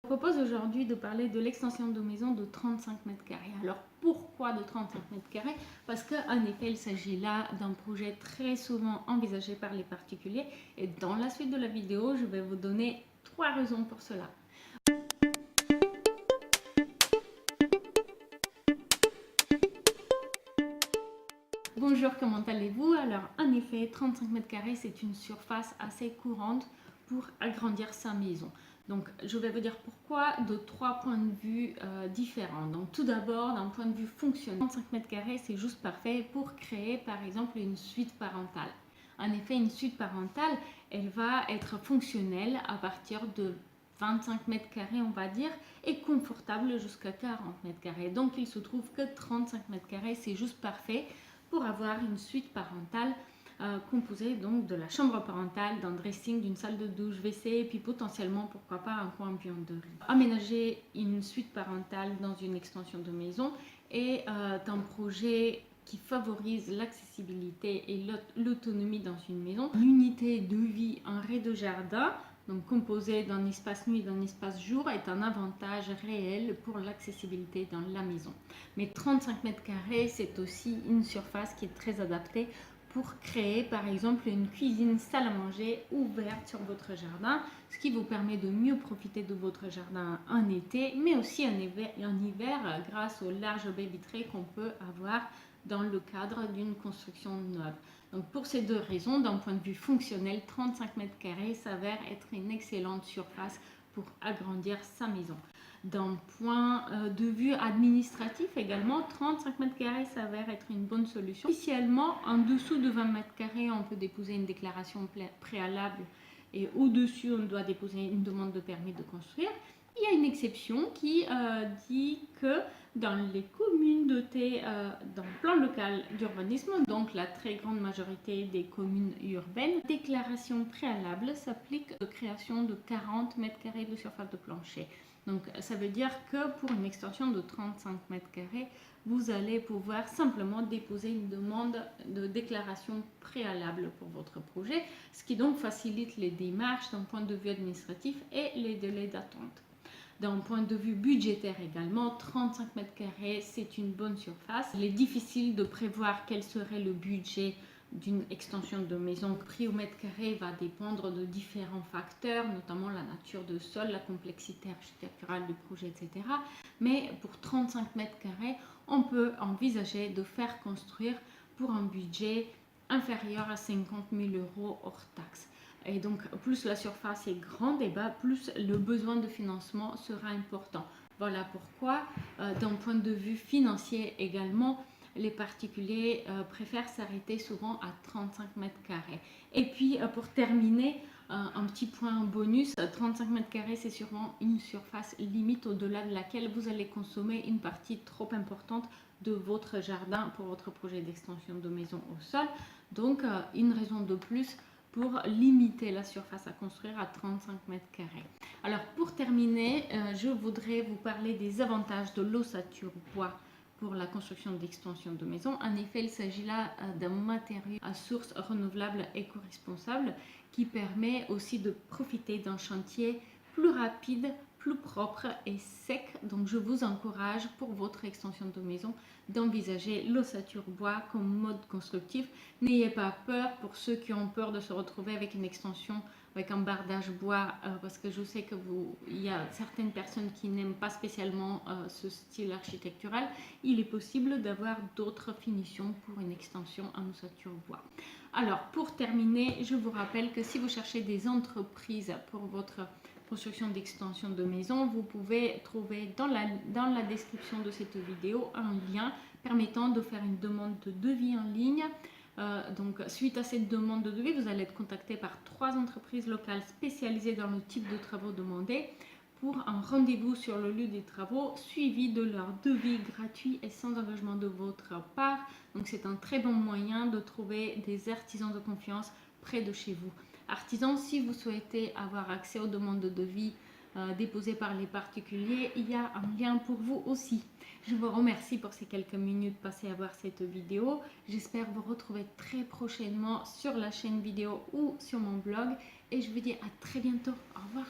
Je vous propose aujourd'hui de parler de l'extension de maison de 35 mètres carrés. Alors pourquoi de 35 mètres carrés? Parce qu'en effet, il s'agit là d'un projet très souvent envisagé par les particuliers et dans la suite de la vidéo, je vais vous donner 3 raisons pour cela. Bonjour, comment allez-vous? Alors en effet, 35 mètres carrés, c'est une surface assez courante pour agrandir sa maison. Donc je vais vous dire pourquoi de 3 points de vue différents. Donc tout d'abord, d'un point de vue fonctionnel, 35 mètres carrés, c'est juste parfait pour créer par exemple une suite parentale. En effet, une suite parentale, elle va être fonctionnelle à partir de 25 mètres carrés, on va dire, et confortable jusqu'à 40 mètres carrés. Donc il se trouve que 35 mètres carrés, c'est juste parfait pour avoir une suite parentale composée donc de la chambre parentale, d'un dressing, d'une salle de douche, WC et puis potentiellement pourquoi pas un coin buanderie. Aménager une suite parentale dans une extension de maison est un projet qui favorise l'accessibilité et l'autonomie dans une maison. Une unité de vie, un rez-de-jardin, donc composé d'un espace nuit et d'un espace jour, est un avantage réel pour l'accessibilité dans la maison. Mais 35 mètres carrés, c'est aussi une surface qui est très adaptée pour créer par exemple une cuisine salle à manger ouverte sur votre jardin, ce qui vous permet de mieux profiter de votre jardin en été, mais aussi en hiver grâce aux larges baies vitrées qu'on peut avoir dans le cadre d'une construction neuve. Donc pour ces deux raisons, d'un point de vue fonctionnel, 35 mètres carrés s'avère être une excellente surface pour agrandir sa maison. D'un point de vue administratif également, 35 mètres carrés s'avère être une bonne solution. Officiellement, en dessous de 20 mètres carrés, on peut déposer une déclaration préalable et au-dessus, on doit déposer une demande de permis de construire. Il y a une exception qui dit que dans les communes dotées d'un plan local d'urbanisme, donc la très grande majorité des communes urbaines, la déclaration préalable s'applique à la création de 40 mètres carrés de surface de plancher. Donc ça veut dire que pour une extension de 35 mètres carrés, vous allez pouvoir simplement déposer une demande de déclaration préalable pour votre projet, ce qui donc facilite les démarches d'un point de vue administratif et les délais d'attente. D'un point de vue budgétaire également, 35 mètres carrés, c'est une bonne surface. Il est difficile de prévoir quel serait le budget d'une extension de maison. Le prix au mètre carré va dépendre de différents facteurs, notamment la nature de sol, la complexité architecturale du projet, etc. Mais pour 35 mètres carrés, on peut envisager de faire construire pour un budget inférieur à 50 000 € hors taxes. Et donc, plus la surface est grande, et plus le besoin de financement sera important. Voilà pourquoi, d'un point de vue financier également, les particuliers préfèrent s'arrêter souvent à 35 mètres carrés. Et puis, pour terminer, un petit point bonus, 35 mètres carrés, c'est sûrement une surface limite au-delà de laquelle vous allez consommer une partie trop importante de votre jardin pour votre projet d'extension de maison au sol. Donc, une raison de plus pour limiter la surface à construire à 35 mètres carrés. Alors pour terminer, je voudrais vous parler des avantages de l'ossature bois pour la construction d'extension de maison. En effet, il s'agit là d'un matériau à source renouvelable éco-responsable qui permet aussi de profiter d'un chantier plus rapide, plus propre et sec. Donc je vous encourage pour votre extension de maison d'envisager l'ossature bois comme mode constructif. N'ayez pas peur pour ceux qui ont peur de se retrouver avec une extension avec un bardage bois, parce que je sais qu'il y a certaines personnes qui n'aiment pas spécialement ce style architectural. Il est possible d'avoir d'autres finitions pour une extension en ossature bois. Alors pour terminer, je vous rappelle que si vous cherchez des entreprises pour votre construction d'extension de maison, vous pouvez trouver dans la description de cette vidéo un lien permettant de faire une demande de devis en ligne. Donc suite à cette demande de devis, vous allez être contacté par 3 entreprises locales spécialisées dans le type de travaux demandés pour un rendez-vous sur le lieu des travaux suivi de leur devis gratuit et sans engagement de votre part. Donc c'est un très bon moyen de trouver des artisans de confiance près de chez vous. Artisans, si vous souhaitez avoir accès aux demandes de devis déposées par les particuliers, il y a un lien pour vous aussi. Je vous remercie pour ces quelques minutes passées à voir cette vidéo. J'espère vous retrouver très prochainement sur la chaîne vidéo ou sur mon blog. Et je vous dis à très bientôt. Au revoir.